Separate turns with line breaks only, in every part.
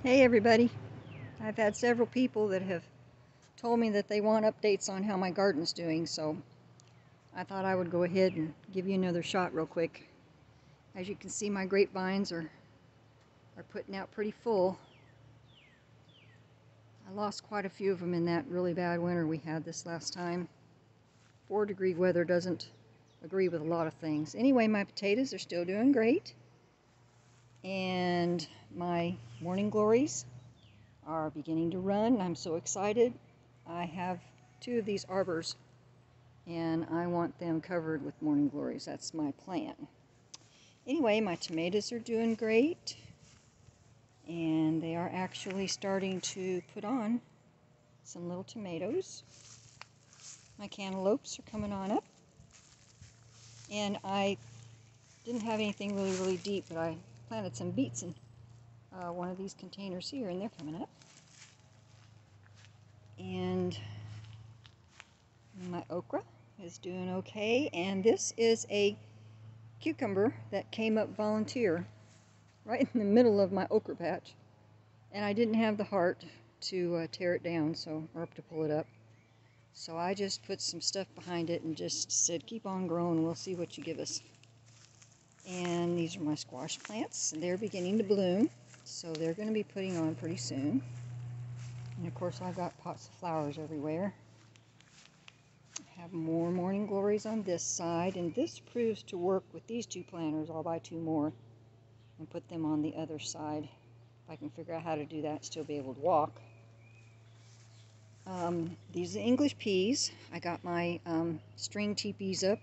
Hey everybody, I've had several people that have told me that they want updates on how my garden's doing, so I thought I would go ahead and give you another shot real quick. As you can see, my grapevines are putting out pretty full. I lost quite a few of them in that really bad winter we had this last time. 4-degree weather doesn't agree with a lot of things. Anyway, my potatoes are still doing great, and my morning glories are beginning to run. I'm so excited. I have 2 of these arbors and I want them covered with morning glories. That's my plan. Anyway, my tomatoes are doing great, and they are actually starting to put on some little tomatoes. My cantaloupes are coming on up, and I didn't have anything really deep, but I planted some beets in one of these containers here, and they're coming up. And my okra is doing okay, and this is a cucumber that came up volunteer right in the middle of my okra patch, and I didn't have the heart to tear it down, or to pull it up, so I just put some stuff behind it and just said keep on growing, we'll see what you give us. And these are my squash plants, and they're beginning to bloom, so they're going to be putting on pretty soon. And of course I've got pots of flowers everywhere. I have more morning glories on this side, and this proves to work with these 2 planters. I'll buy 2 more and put them on the other side. If I can figure out how to do that, still be able to walk. These are English peas. I got my string teepees up.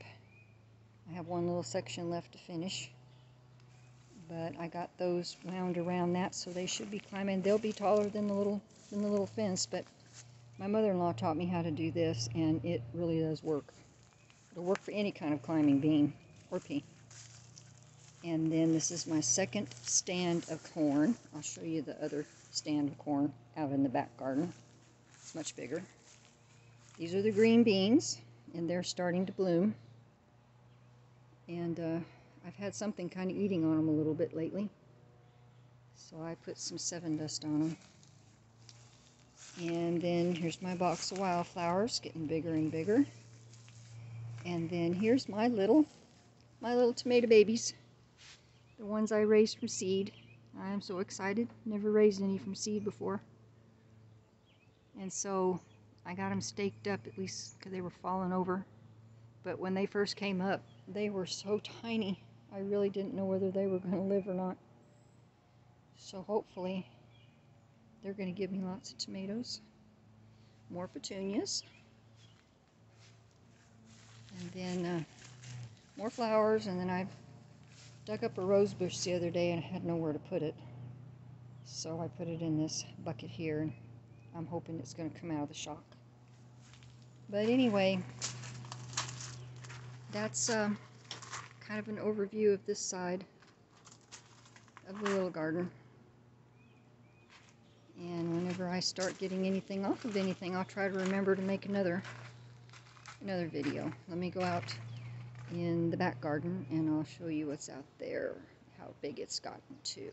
I have one little section left to finish, but I got those wound around that, so they should be climbing. They'll be taller than the little fence, but my mother-in-law taught me how to do this, and it really does work. It'll work for any kind of climbing bean or pea. And then this is my second stand of corn. I'll show you the other stand of corn out in the back garden. It's much bigger. These are the green beans, and they're starting to bloom. And I've had something kind of eating on them a little bit lately, so I put some Sevin Dust on them. And then here's my box of wildflowers, getting bigger and bigger. And then here's my little tomato babies, the ones I raised from seed. I am so excited. Never raised any from seed before. And so I got them staked up, at least because they were falling over. But when they first came up, they were so tiny. I really didn't know whether they were going to live or not. So hopefully they're going to give me lots of tomatoes. More petunias. And then more flowers. And then I dug up a rose bush the other day and I had nowhere to put it. So I put it in this bucket here, and I'm hoping it's going to come out of the shock. But anyway, that's kind of an overview of this side of the little garden. And whenever I start getting anything off of anything, I'll try to remember to make another video. Let me go out in the back garden and I'll show you what's out there, how big it's gotten too.